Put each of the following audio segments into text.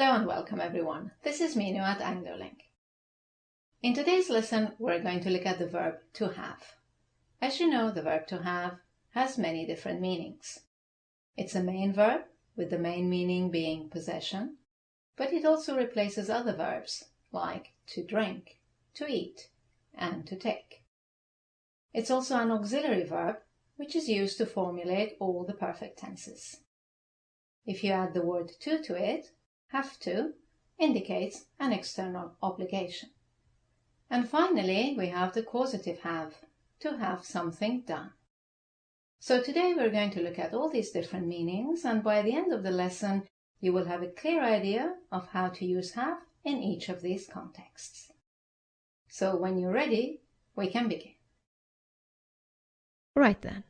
Hello and welcome everyone. This is Minu at AngloLink. In today's lesson, we're going to look at the verb to have. As you know, the verb to have has many different meanings. It's a main verb, with the main meaning being possession, but it also replaces other verbs like to drink, to eat, and to take. It's also an auxiliary verb, which is used to formulate all the perfect tenses. If you add the word to it, have to indicates an external obligation. And finally, we have the causative have, to have something done. So today we're going to look at all these different meanings, and by the end of the lesson, you will have a clear idea of how to use have in each of these contexts. So when you're ready, we can begin. Right then,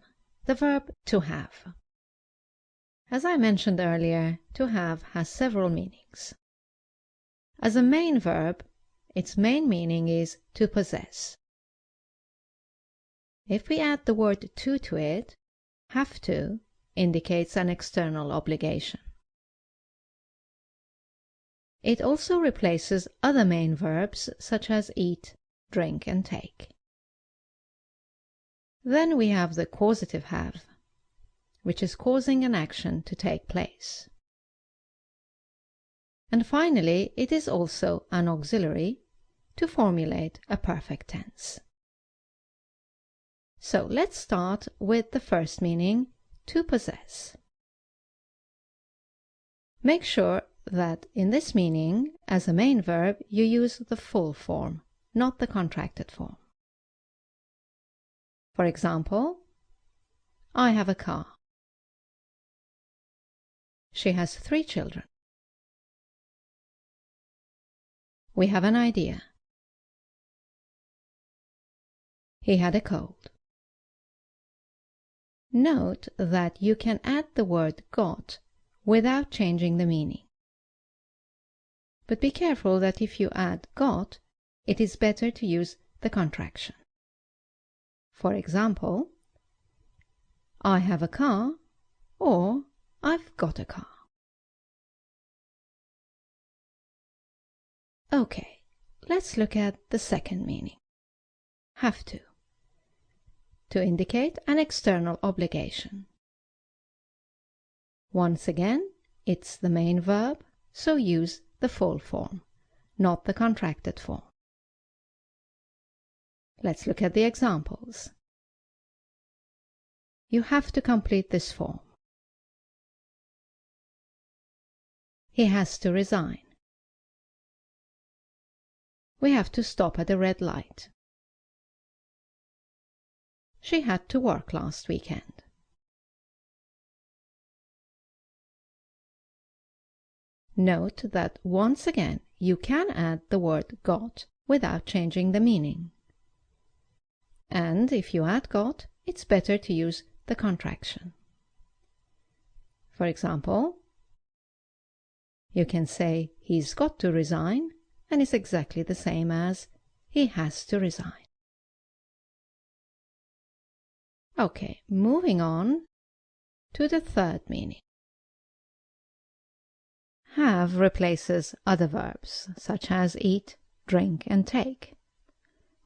the verb to have. As I mentioned earlier, to have has several meanings. As a main verb, its main meaning is to possess. If we add the word to it, have to indicates an external obligation. It also replaces other main verbs such as eat, drink, and take. Then we have the causative have, which is causing an action to take place. And finally, it is also an auxiliary to formulate a perfect tense. So let's start with the first meaning, to possess. Make sure that in this meaning, as a main verb, you use the full form, not the contracted form. For example, I have a car. She has 3 children. We have an idea. He had a cold. Note that you can add the word got without changing the meaning. But be careful that if you add got, it is better to use the contraction. For example, I have a car, or I've got a car. Okay, let's look at the second meaning, have to indicate an external obligation. Once again, it's the main verb, so use the full form, not the contracted form. Let's look at the examples. You have to complete this form. He has to resign. We have to stop at a red light. She had to work last weekend. Note that once again you can add the word got without changing the meaning. And if you add got, it's better to use the contraction. For example, you can say he's got to resign, and it's exactly the same as he has to resign. Okay, moving on to the third meaning. Have replaces other verbs such as eat, drink, and take.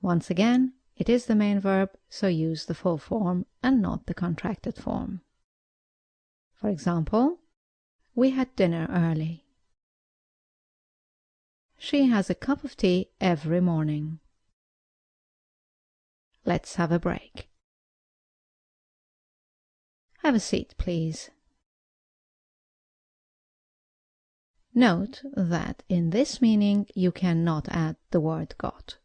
Once again, it is the main verb, so use the full form and not the contracted form. For example, we had dinner early. She has a cup of tea every morning. Let's have a break. Have a seat, please. Note that in this meaning you cannot add the word got.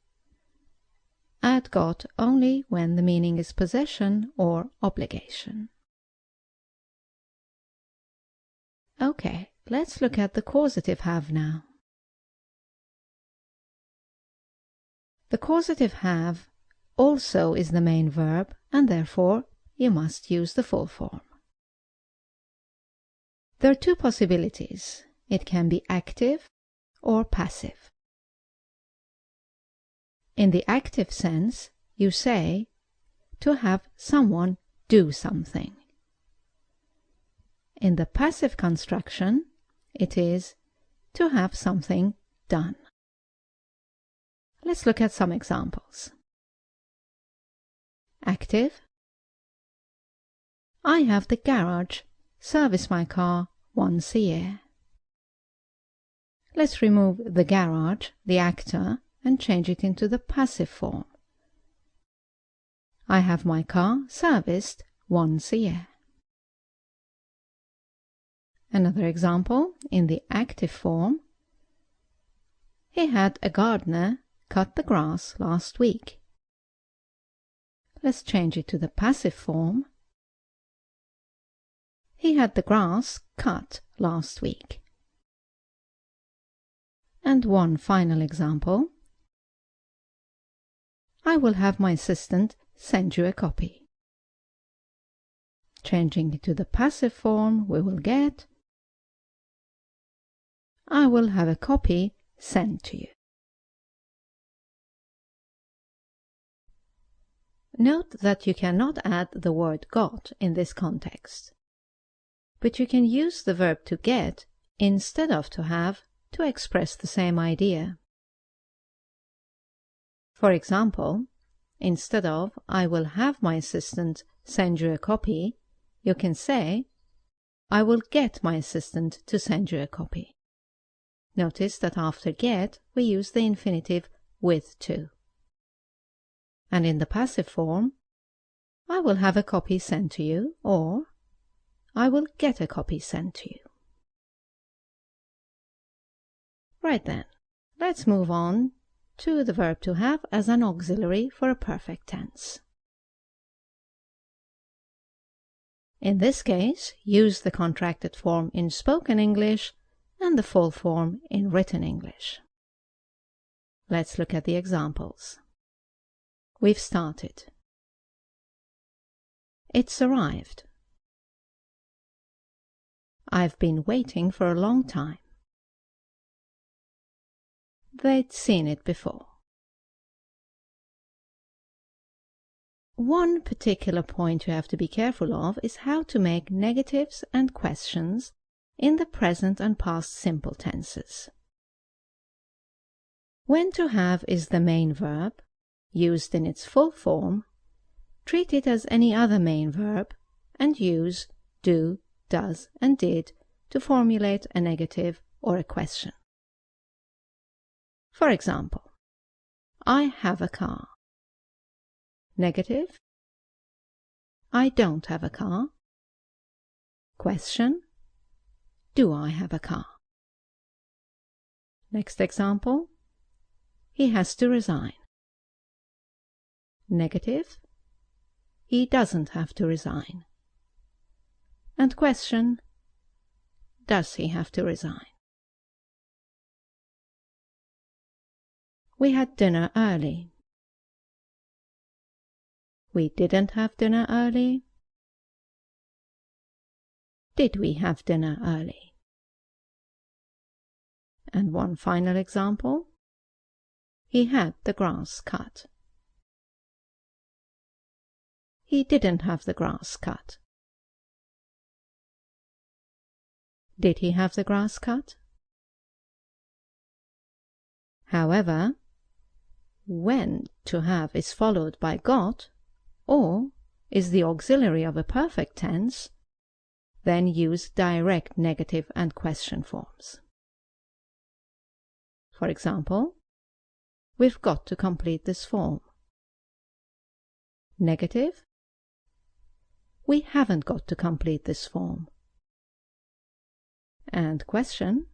Add got only when the meaning is possession or obligation. Okay, let's look at the causative have now. The causative have also is the main verb, and therefore you must use the full form. There are 2 possibilities. It can be active or passive. In the active sense, you say to have someone do something. In the passive construction, it is to have something done. Let's look at some examples. Active. I have the garage service my car once a year. Let's remove the garage, the actor, and change it into the passive form. I have my car serviced once a year. Another example, in the active form, he had a gardener cut the grass last week. Let's change it to the passive form. He had the grass cut last week. And one final example. I will have my assistant send you a copy. Changing it to the passive form, we will get I will have a copy sent to you. Note that you cannot add the word got in this context, but you can use the verb to get instead of to have to express the same idea. For example, instead of I will have my assistant send you a copy, you can say I will get my assistant to send you a copy. Notice that after get we use the infinitive with to. And in the passive form, I will have a copy sent to you, or I will get a copy sent to you. Right then, let's move on to the verb to have as an auxiliary for a perfect tense. In this case, use the contracted form in spoken English and the full form in written English. Let's look at the examples. We've started. It's arrived. I've been waiting for a long time. They'd seen it before. One particular point you have to be careful of is how to make negatives and questions in the present and past simple tenses. When to have is the main verb, used in its full form, treat it as any other main verb and use do, does, and did to formulate a negative or a question. For example, I have a car. Negative. I don't have a car. Question. Do I have a car? Next example. He has to resign. Negative. He doesn't have to resign. And question. Does he have to resign? We had dinner early. We didn't have dinner early. Did we have dinner early? And one final example. He had the grass cut. He didn't have the grass cut. Did he have the grass cut? However, when to have is followed by got, or is the auxiliary of a perfect tense, then use direct negative and question forms. For example, we've got to complete this form. Negative. We haven't got to complete this form. And question.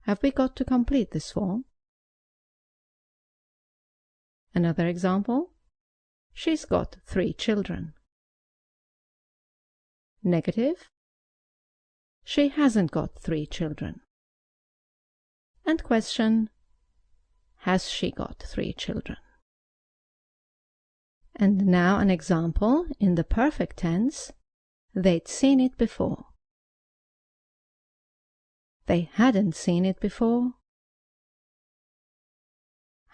Have we got to complete this form? Another example. She's got 3 children. Negative. She hasn't got 3 children. And question. Has she got 3 children? And now an example in the perfect tense. They'd seen it before. They hadn't seen it before.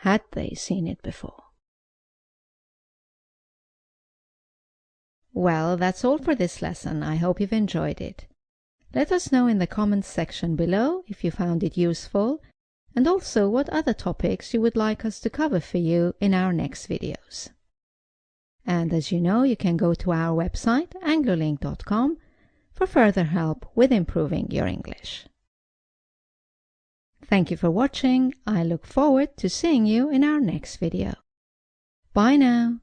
Had they seen it before? Well, that's all for this lesson. I hope you've enjoyed it. Let us know in the comments section below if you found it useful, and also what other topics you would like us to cover for you in our next videos. And as you know, you can go to our website anglolink.com for further help with improving your English. Thank you for watching. I look forward to seeing you in our next video. Bye now.